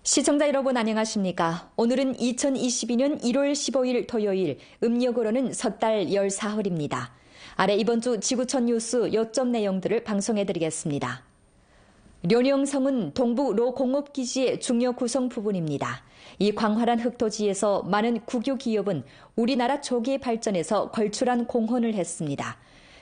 시청자 여러분 안녕하십니까? 오늘은 2022년 1월 15일 토요일, 음력으로는 섣달 14흘입니다. 아래 이번 주 지구촌 뉴스 요점 내용들을 방송해드리겠습니다. 련영성은 동부 로 공업기지의 중요 구성 부분입니다. 이 광활한 흑토지에서 많은 국유 기업은 우리나라 조기 발전에서 걸출한 공헌을 했습니다.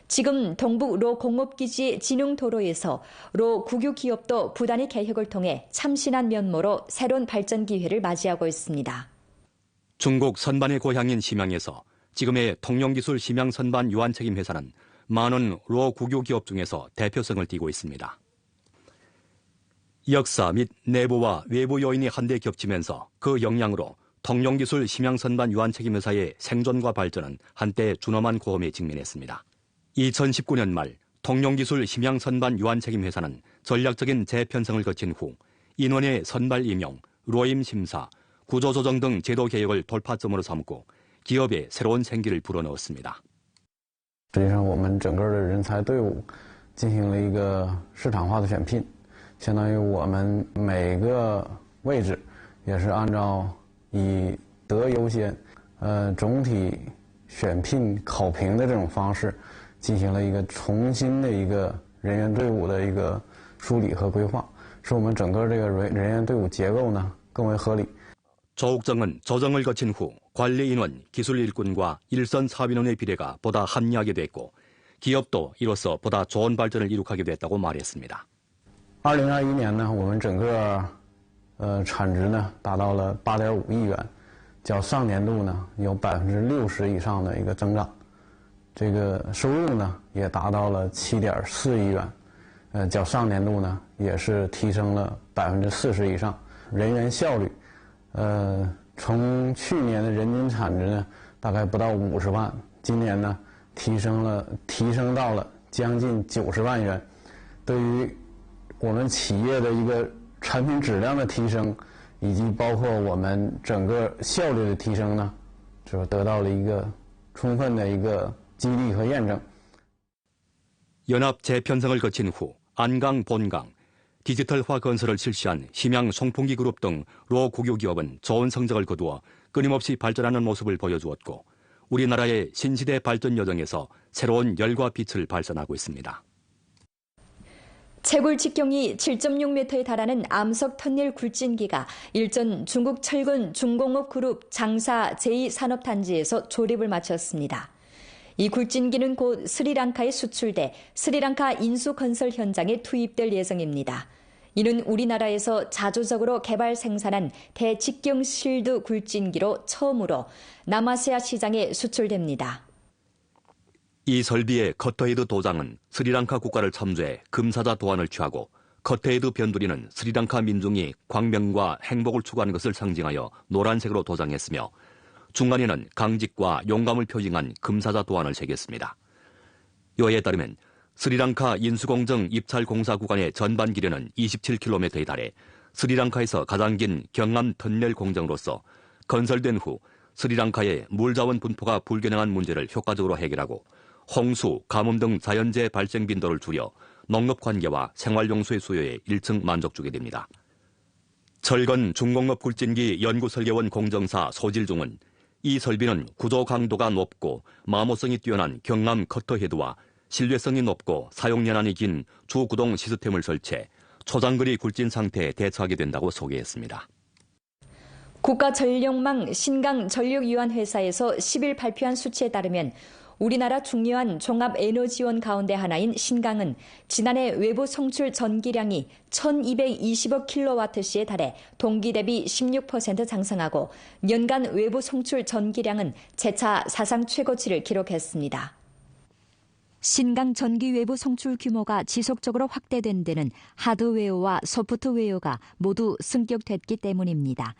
지금 동부 로 공업기지의 진흥도로에서 로 국유 기업도 부단히 개혁을 통해 참신한 면모로 새로운 발전 기회를 맞이하고 있습니다. 중국 선반의 고향인 심양에서 지금의 통용기술 심양선반 유한책임 회사는 많은 로 국유 기업 중에서 대표성을 띠고 있습니다. 역사 및 내부와 외부 요인이 한데 겹치면서 그 영향으로 통용기술 심양선반 유한책임 회사의 생존과 발전은 한때 준엄한 고험에 직면했습니다. 2019년 말 통용기술 심양선반 유한책임 회사는 전략적인 재편성을 거친 후 인원의 선발 임용, 로임 심사, 구조조정 등 제도 개혁을 돌파점으로 삼고 기업에 새로운 생기를 불어넣었습니다. 实际上我们整个的人才队伍进行了一个市场化的选聘，相当于我们每个位置也是按照以德优先总体选聘考评的这种方式进行了一个重新的一个人员队伍的一个梳理和规划，使我们整个这个人员队伍结构呢更为合理。 조국정은 조정을 거친 후 관리 인원, 기술 일꾼과 일선 사업인원의 비례가 보다 합리하게 됐고 기업도 이로써 보다 좋은 발전을 이룩하게 됐다고 말했습니다. 2021年呢，我们整个产值呢达到了8.5亿元，较上年度呢有60%以上的一个增长。 这个收入呢也达到了7.4亿元，较上年度呢也是提升了40%以上。人员效率，从去年的人均产值呢大概不到50万，今年呢提升到了将近90万元。对于我们企业的一个产品质量的提升，以及包括我们整个效率的提升呢，就得到了一个充分的一个 연합 재편성을 거친 후 안강, 본강, 디지털화 건설을 실시한 심양 송풍기 그룹 등 로 국유 기업은 좋은 성적을 거두어 끊임없이 발전하는 모습을 보여주었고 우리나라의 신시대 발전 여정에서 새로운 열과 빛을 발산하고 있습니다. 채굴 직경이 7.6m에 달하는 암석 터널 굴진기가 일전 중국 철근 중공업 그룹 장사 제2산업단지에서 조립을 마쳤습니다. 이 굴진기는 곧 스리랑카에 수출돼 스리랑카 인수건설 현장에 투입될 예정입니다. 이는 우리나라에서 자주적으로 개발 생산한 대직경 실드 굴진기로 처음으로 남아시아 시장에 수출됩니다. 이 설비의 커터헤드 도장은 스리랑카 국가를 참조해 금사자 도안을 취하고 커터헤드 변두리는 스리랑카 민중이 광명과 행복을 추구하는 것을 상징하여 노란색으로 도장했으며 중간에는 강직과 용감을 표징한 금사자 도안을 새겼습니다. 요에 따르면 스리랑카 인수공정 입찰 공사 구간의 전반 길이는 27km에 달해 스리랑카에서 가장 긴 경암 터널 공정으로서 건설된 후 스리랑카의 물자원 분포가 불균형한 문제를 효과적으로 해결하고 홍수, 가뭄 등 자연재해 발생 빈도를 줄여 농업 관계와 생활용수의 수요에 일층 만족주게 됩니다. 철건 중공업 굴진기 연구설계원 공정사 소질중은 이 설비는 구조 강도가 높고 마모성이 뛰어난 경암 커터헤드와 신뢰성이 높고 사용 연한이 긴 주구동 시스템을 설치해 초장거리 굴진 상태에 대처하게 된다고 소개했습니다. 국가전력망 신강전력유한회사에서 10일 발표한 수치에 따르면 우리나라 중요한 종합에너지원 가운데 하나인 신강은 지난해 외부 송출 전기량이 1220억 킬로와트시에 달해 동기 대비 16% 상승하고 연간 외부 송출 전기량은 재차 사상 최고치를 기록했습니다. 신강 전기 외부 송출 규모가 지속적으로 확대된 데는 하드웨어와 소프트웨어가 모두 승격됐기 때문입니다.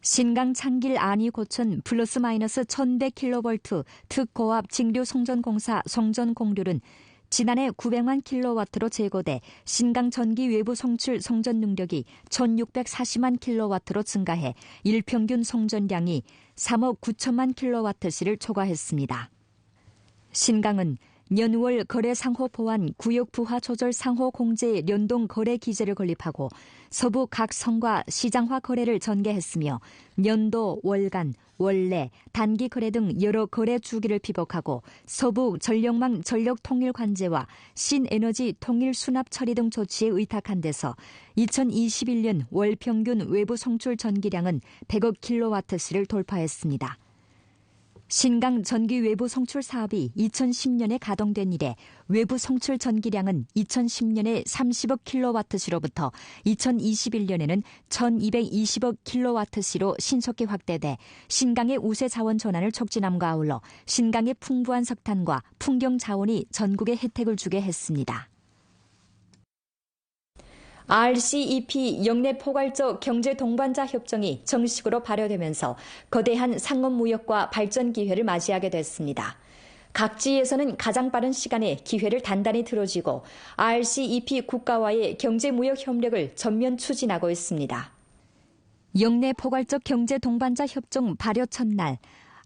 신강 창길 안이 고천 플러스 마이너스 1100kV 특고압 징류 송전공사 송전공률은 지난해 900만 킬로와트로 재고돼 신강 전기 외부 송출 송전 능력이 1640만 킬로와트로 증가해 일평균 송전량이 3억 9천만 킬로와트시를 초과했습니다. 신강은 년월 거래 상호 보완 구역 부화 조절 상호 공제 연동 거래 기제를 건립하고 서부 각 성과 시장화 거래를 전개했으며 년도, 월간, 원래, 단기 거래 등 여러 거래 주기를 피복하고 서부 전력망 전력 통일 관제와 신에너지 통일 수납 처리 등 조치에 의탁한 데서 2021년 월 평균 외부 송출 전기량은 100억 킬로와트시를 돌파했습니다. 신강 전기 외부 송출 사업이 2010년에 가동된 이래 외부 송출 전기량은 2010년에 30억 킬로와트시로부터 2021년에는 1220억 킬로와트시로 신속히 확대돼 신강의 우세 자원 전환을 촉진함과 아울러 신강의 풍부한 석탄과 풍경 자원이 전국에 혜택을 주게 했습니다. RCEP 영내 포괄적 경제 동반자 협정이 정식으로 발효되면서 거대한 상업 무역과 발전 기회를 맞이하게 됐습니다. 각지에서는 가장 빠른 시간에 기회를 단단히 들어쥐고 RCEP 국가와의 경제 무역 협력을 전면 추진하고 있습니다. 영내 포괄적 경제 동반자 협정 발효 첫날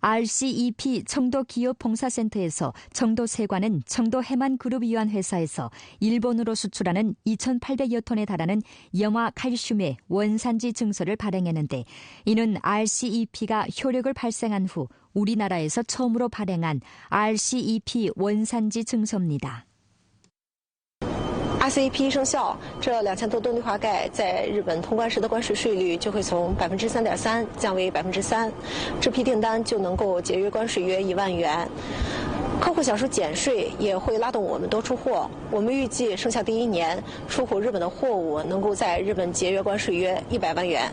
RCEP 청도기업봉사센터에서 청도세관은 청도해만그룹 위안회사에서 일본으로 수출하는 2,800여 톤에 달하는 염화 칼슘의 원산지 증서를 발행했는데 이는 RCEP가 효력을 발생한 후 우리나라에서 처음으로 발행한 RCEP 원산지 증서입니다. RCEP 生效，这2000多吨氯化钙在日本通关时的关税税率就会从3.3%降为3%，这批订单就能够节约关税约1万元。客户享受减税也会拉动我们多出货。我们预计生效第1年，出口日本的货物能够在日本节约关税约100万元。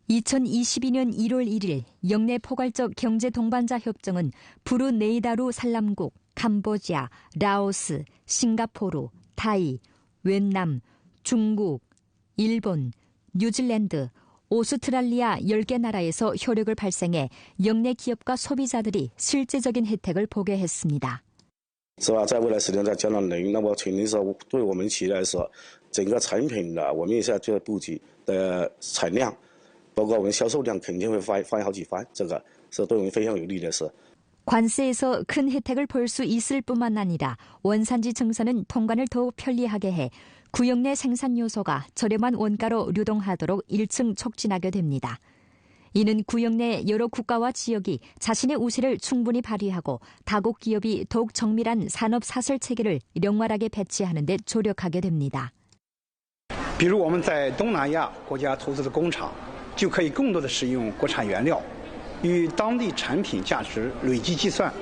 2022년 1월 1일 영내 포괄적 경제 동반자 협정은 브루네이다루 산람국, 캄보디아, 라오스, 싱가포르, 타이, 웬남, 중국, 일본, 뉴질랜드, 오스트랄리아 10개 나라에서 효력을 발생해 영내 기업과 소비자들이 실제적인 혜택을 보게 했습니다. 是吧？在未来10年再加上能，那么肯定是对我们企业来说，整个产品的我们也是要做布局的产量，包括我们销售量肯定会翻好几番，这个是对我们非常有利的事。 관세에서 큰 혜택을 볼 수 있을 뿐만 아니라 원산지 증서는 통관을 더욱 편리하게 해 구역 내 생산 요소가 저렴한 원가로流动하도록 1층 촉진하게 됩니다. 이는 구역 내 여러 국가와 지역이 자신의 우세를 충분히 발휘하고 다국 기업이 더욱 정밀한 산업 사설 체계를 영활하게 배치하는 데 조력하게 됩니다. 比如我们在东南亚国家投资的工厂，就可以更多的使用国产原料。 与当地产品价值累计计算，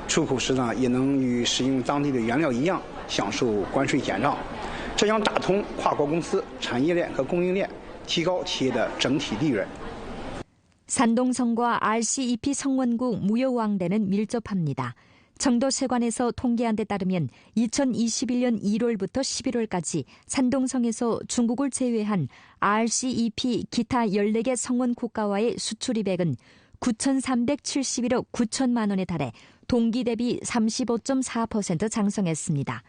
出口时呢也能与使用当地的原料一样享受关税减让，这将打通跨国公司产业链和供应链，提高企业的整体利润。 산동성과 RCEP 성원국 무역왕래는 밀접합니다. 청도세관에서 통계한 데 따르면 2021년 1월부터 11월까지 산동성에서 중국을 제외한 RCEP 기타 14개 성원 국가와의 수출입액은 9,371억 9천만 원에 달해 동기 대비 35.4% 장성했습니다.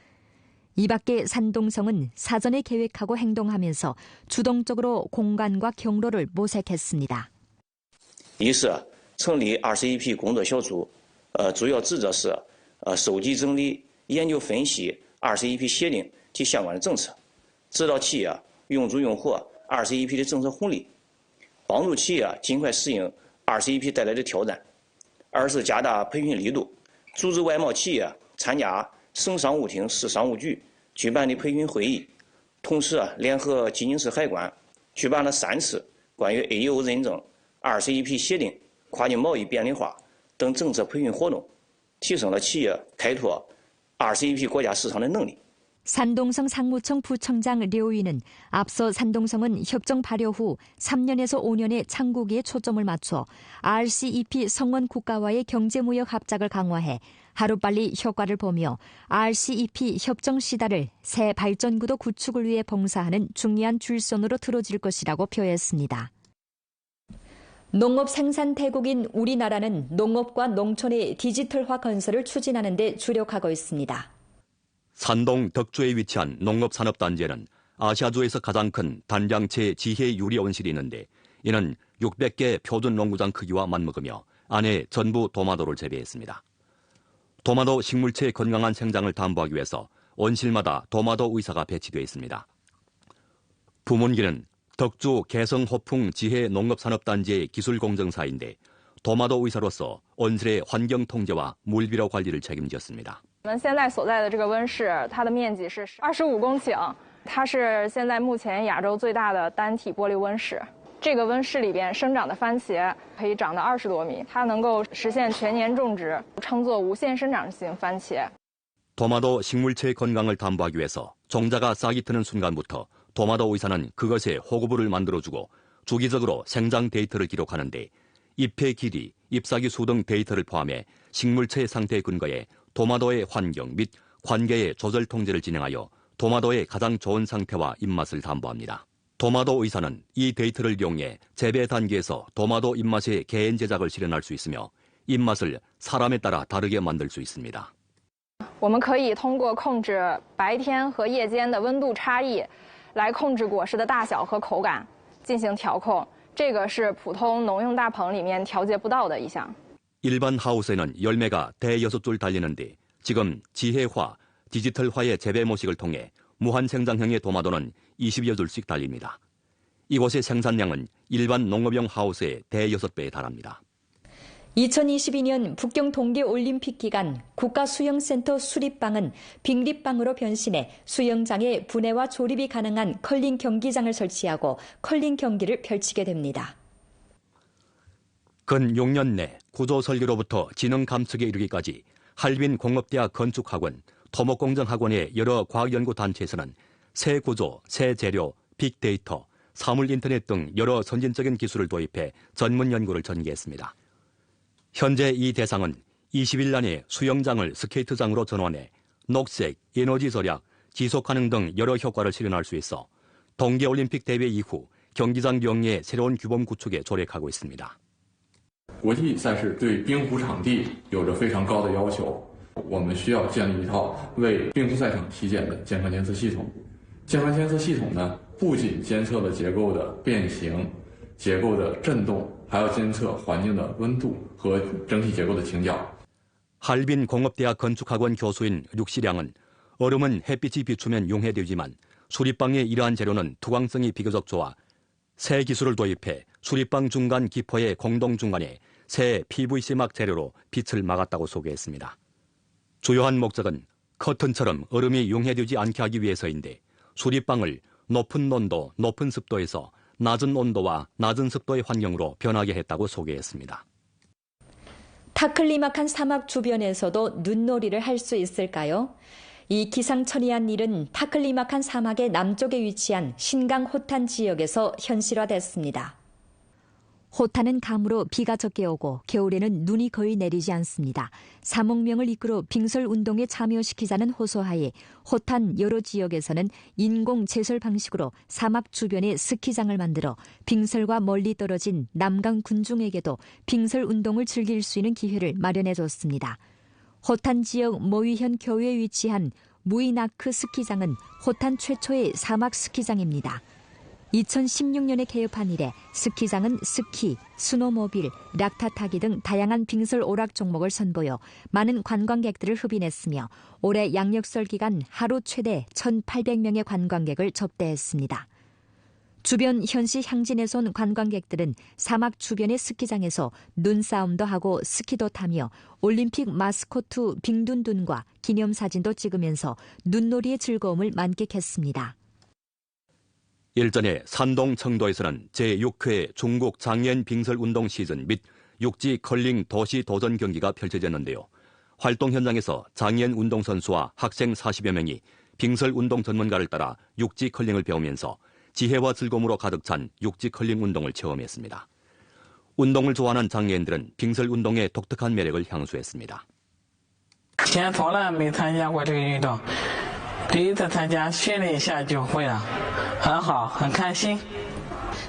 이 밖에 산동성은 사전에 계획하고 행동하면서 주동적으로 공간과 경로를 모색했습니다. 一是成立 RCEP 工作小组，主要职责是收集整理、研究分析 RCEP 协定及相关的政策，指导企业用足用活 RCEP 的政策红利，帮助企业尽快适应 RCEP 带来的挑战。二是加大培训力度，组织外贸企业参加省商务厅、市商务局举办的培训会议，同时联合吉尼斯海关举办了3次关于 AEO 认证、RCEP 协定、跨境贸易便利化等政策培训活动，提升了企业开拓 RCEP 国家市场的能力。 산동성 상무청 부청장 료위는 앞서 산동성은 협정 발효 후 3년에서 5년의 창구기에 초점을 맞춰 RCEP 성원 국가와의 경제무역 합작을 강화해 하루빨리 효과를 보며 RCEP 협정 시달을 새 발전구도 구축을 위해 봉사하는 중요한 줄선으로 들어질 것이라고 표했습니다. 농업 생산 대국인 우리나라는 농업과 농촌의 디지털화 건설을 추진하는 데 주력하고 있습니다. 산동 덕주에 위치한 농업산업단지에는 아시아주에서 가장 큰 단장체 지혜 유리 온실이 있는데 이는 600개 표준 농구장 크기와 맞먹으며 안에 전부 도마도를 재배했습니다. 도마도 식물체의 건강한 생장을 담보하기 위해서 온실마다 도마도 의사가 배치되어 있습니다. 부문기는 덕주 개성호풍 지혜 농업산업단지의 기술공정사인데 도마도 의사로서 온실의 환경 통제와 물비료 관리를 책임졌습니다. 我们现在所在的这个温室，它的面积是25公顷，它是现在目前亚洲最大的单体玻璃温室。这个温室里边生长的番茄可以长到20多米，它能够实现全年种植，称作无限生长型番茄。 도마도 식물체의 건강을 담보하기 위해서 종자가 싹이 트는 순간부터 도마도 의사는 그것에 호구부를 만들어주고 주기적으로 생장 데이터를 기록하는데 잎의 길이, 잎사귀 수 등 데이터를 포함해 식물체의 상태에 근거해 도마도의 환경 및 관계의 조절 통제를 진행하여 도마도의 가장 좋은 상태와 입맛을 담보합니다. 도마도 의사는 이 데이터를 이용해 재배 단계에서 도마도 입맛의 개인 제작을 실현할 수 있으며 입맛을 사람에 따라 다르게 만들 수 있습니다. 我们可以通过控制白天和夜间的温度差异，来控制果实的大小和口感，进行调控。这个是普通农用大棚里面调节不到的一项。 일반 하우스에는 열매가 대6줄 달리는데 지금 지혜화, 디지털화의 재배 모식을 통해 무한 생장형의 도마도는 20여 줄씩 달립니다. 이곳의 생산량은 일반 농업용 하우스의 대6배에 달합니다. 2022년 북경 동계올림픽 기간 국가수영센터 수립방은 빅립방으로 변신해 수영장에 분해와 조립이 가능한 컬링 경기장을 설치하고 컬링 경기를 펼치게 됩니다. 근 6년 내 구조 설계로부터 지능 감축에 이르기까지 할빈공업대학 건축학원, 토목공정학원의 여러 과학연구단체에서는 새 구조, 새 재료, 빅데이터, 사물인터넷 등 여러 선진적인 기술을 도입해 전문 연구를 전개했습니다. 현재 이 대상은 20일 안에 수영장을 스케이트장으로 전환해 녹색, 에너지 절약, 지속가능 등 여러 효과를 실현할 수 있어 동계올림픽 대회 이후 경기장 경리의 새로운 규범 구축에 조력하고 있습니다. 国际赛事对冰壶场地有着非常高的要求，我们需要建立一套为冰壶赛场体检的健康监测系统。健康监测系统呢，不仅监测了结构的变形、结构的振动，还要监测环境的温度和整体结构的倾角。 할빈공업대학 건축학원 교수인 류시량은 얼음은 햇빛이 비추면 용해되지만 수립방의 이러한 재료는 투광성이 비교적 좋아 새 기술을 도입해 수립방 중간 기포의 공동 중간에 새 PVC막 재료로 빛을 막았다고 소개했습니다. 주요한 목적은 커튼처럼 얼음이 용해되지 않게 하기 위해서인데 수립방을 높은 온도, 높은 습도에서 낮은 온도와 낮은 습도의 환경으로 변하게 했다고 소개했습니다. 타클리막한 사막 주변에서도 눈놀이를 할 수 있을까요? 이 기상천이한 일은 타클리막한 사막의 남쪽에 위치한 신강 호탄 지역에서 현실화됐습니다. 호탄은 가무로 비가 적게 오고 겨울에는 눈이 거의 내리지 않습니다. 3억 명을 이끌어 빙설 운동에 참여시키자는 호소하에 호탄 여러 지역에서는 인공 제설 방식으로 사막 주변에 스키장을 만들어 빙설과 멀리 떨어진 남강 군중에게도 빙설 운동을 즐길 수 있는 기회를 마련해줬습니다. 호탄 지역 모위현 교외에 위치한 무이나크 스키장은 호탄 최초의 사막 스키장입니다. 2016년에 개업한 이래 스키장은 스키, 스노모빌, 락타 타기 등 다양한 빙설 오락 종목을 선보여 많은 관광객들을 흡인했으며 올해 양력설 기간 하루 최대 1,800명의 관광객을 접대했습니다. 주변 현시 향진에서 온 관광객들은 사막 주변의 스키장에서 눈싸움도 하고 스키도 타며 올림픽 마스코트 빙둔둔과 기념사진도 찍으면서 눈놀이의 즐거움을 만끽했습니다. 일전에 산동 청도에서는 제6회 중국 장애인 빙설 운동 시즌 및 육지 컬링 도시 도전 경기가 펼쳐졌는데요. 활동 현장에서 장애인 운동선수와 학생 40여 명이 빙설 운동 전문가를 따라 육지 컬링을 배우면서 지혜와 즐거움으로 가득 찬 육지 컬링 운동을 체험했습니다. 운동을 좋아하는 장애인들은 빙설 운동의 독특한 매력을 향수했습니다. 以前从来没参加过这个运动，第一次参加训练一下就会了，很好，很开心。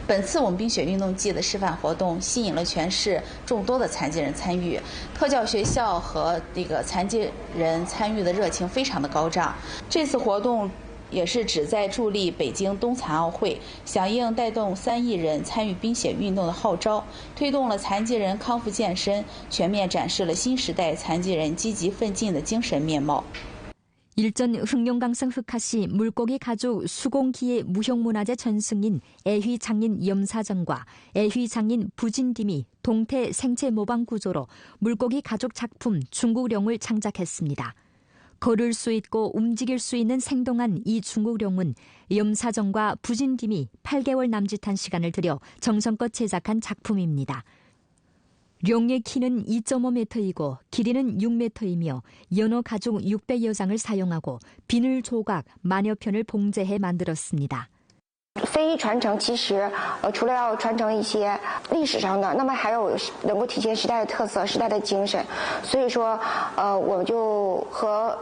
本次我们冰雪运动季的示范活动吸引了全市众多的残疾人参与，特教学校和残疾人参与的热情非常的高涨。这次活动也是旨在助力北京冬残奥会，响应带动3亿人参与冰雪运动的号召，推动了残疾人康复健身，全面展示了新时代残疾人积极奋进的精神面貌。 일전 흑룡강성 흑하시 물고기 가족 수공기의 무형문화재 전승인 애휘장인 염사정과 애휘장인 부진딤이 동태 생체 모방 구조로 물고기 가족 작품 중국룡을 창작했습니다. 걸을 수 있고 움직일 수 있는 생동한 이 중국룡은 염사정과 부진딤이 8개월 남짓한 시간을 들여 정성껏 제작한 작품입니다. 룡의 키는 2.5m이고 길이는 6m이며 연어 가죽 600여 장을 사용하고 비늘 조각 만여 편을 봉제해 만들었습니다. 非遗传承其实除了要传承一些历史上的，那么还有能够体现时代的特色、时代的精神。所以说，我们就和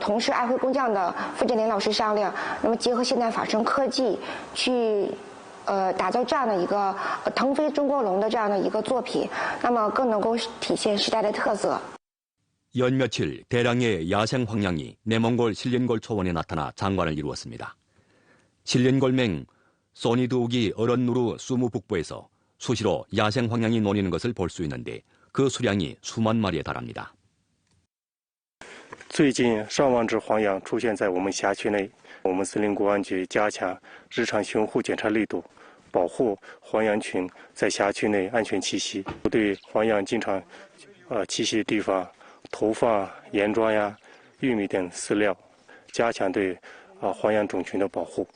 同是爱辉工匠的傅振林老师商量，那么结合现代法生科技去。 打造这样的一个腾飞中国龙的这样的一个作品，那么更能够体现时代的特色。 연 며칠 대량의 야생 황양이 내몽골 실린골 초원에 나타나 장관을 이루었습니다. 실린골맹 소니드우기 어런누루 수무 북부에서 수시로 야생 황양이 논이는 것을 볼 수 있는데 그 수량이 수만 마리에 달합니다. 最近上万只黄羊出现在我们辖区内，我们森林公安局加强日常巡护检查力度，保护黄羊群在辖区内安全栖息。对黄羊经常栖息的地方投放盐砖呀、玉米等饲料，加强对黄羊种群的保护。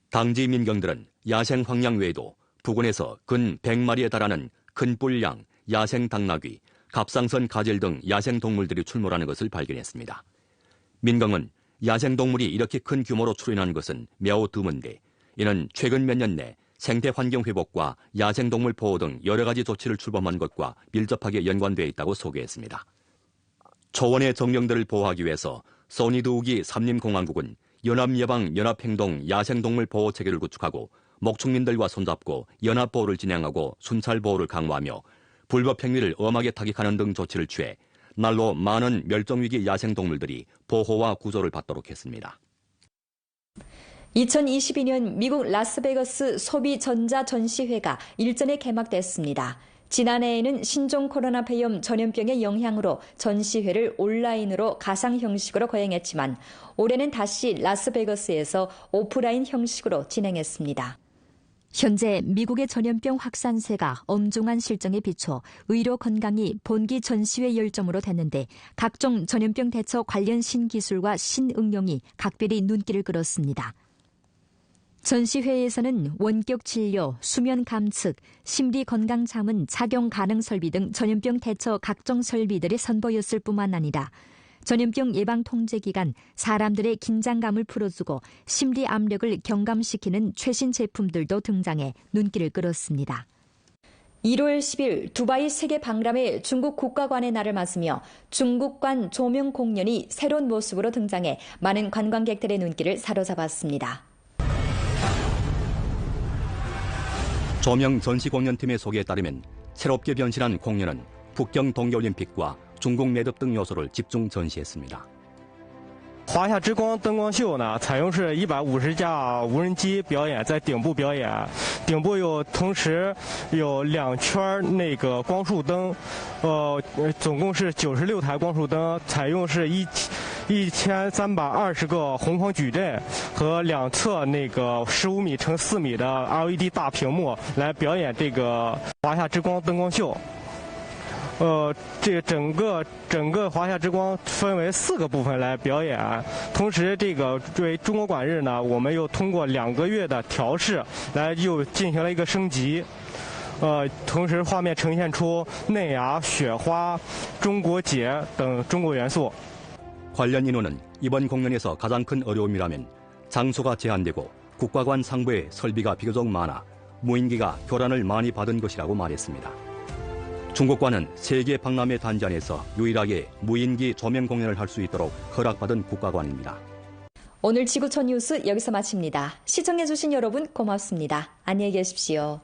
당지 민경들은 야생 황양 외에도 부근에서 근 100마리에 달하는 큰 뿔양, 야생 당나귀, 갑상선 가젤 등 야생 동물들이 출몰하는 것을 발견했습니다. 민경은 야생 동물이 이렇게 큰 규모로 출현하는 것은 매우 드문데 이는 최근 몇 년 내 생태 환경 회복과 야생 동물 보호 등 여러 가지 조치를 출범한 것과 밀접하게 연관되어 있다고 소개했습니다. 초원의 정령들을 보호하기 위해서 소니드우기 삼림공화국은 연합예방 연합행동 야생동물 보호 체계를 구축하고 목축민들과 손잡고 연합보호를 진행하고 순찰보호를 강화하며 불법 행위를 엄하게 타격하는 등 조치를 취해 날로 많은 멸종위기 야생동물들이 보호와 구조를 받도록 했습니다. 2022년 미국 라스베거스 소비전자전시회가 일전에 개막됐습니다. 지난해에는 신종 코로나 폐렴 전염병의 영향으로 전시회를 온라인으로 가상 형식으로 거행했지만 올해는 다시 라스베거스에서 오프라인 형식으로 진행했습니다. 현재 미국의 전염병 확산세가 엄중한 실정에 비춰 의료 건강이 본기 전시회 열정으로 됐는데 각종 전염병 대처 관련 신기술과 신응용이 각별히 눈길을 끌었습니다. 전시회에서는 원격 진료, 수면 감측, 심리 건강 자문 착용 가능 설비 등 전염병 대처 각종 설비들이 선보였을 뿐만 아니라 전염병 예방 통제 기간 사람들의 긴장감을 풀어주고 심리 압력을 경감시키는 최신 제품들도 등장해 눈길을 끌었습니다. 1월 10일 두바이 세계 박람회 중국 국가관의 날을 맞으며 중국관 조명 공연이 새로운 모습으로 등장해 많은 관광객들의 눈길을 사로잡았습니다. 조명 전시공연팀의 소개에 따르면 새롭게 변신한 공연은 북경 동계올림픽과 중국 매듭 등 요소를 집중 전시했습니다. 华夏之光灯光秀呢，采用是150架无人机表演，在顶部表演，顶部同时有2圈那个光束灯，总共是96台光束灯，采用是1320个红框矩阵和2侧那个15米乘4米的 LED 大屏幕来表演这个华夏之光灯光秀。 这个整个华夏之光分为4个部分来表演，同时这个作为中国馆日呢，我们又通过2个月的调试来又进行了一个升级，同时画面呈现出嫩芽、雪花、中国结等中国元素。 관련 인원은 이번 공연에서 가장 큰 어려움이라면 장소가 제한되고 국가관 상부에 설비가 비교적 많아 무인기가 교란을 많이 받은 것이라고 말했습니다. 중국관은 세계 박람회 단지 안에서 유일하게 무인기 조명 공연을 할 수 있도록 허락받은 국가관입니다. 오늘 지구촌 뉴스 여기서 마칩니다. 시청해주신 여러분 고맙습니다. 안녕히 계십시오.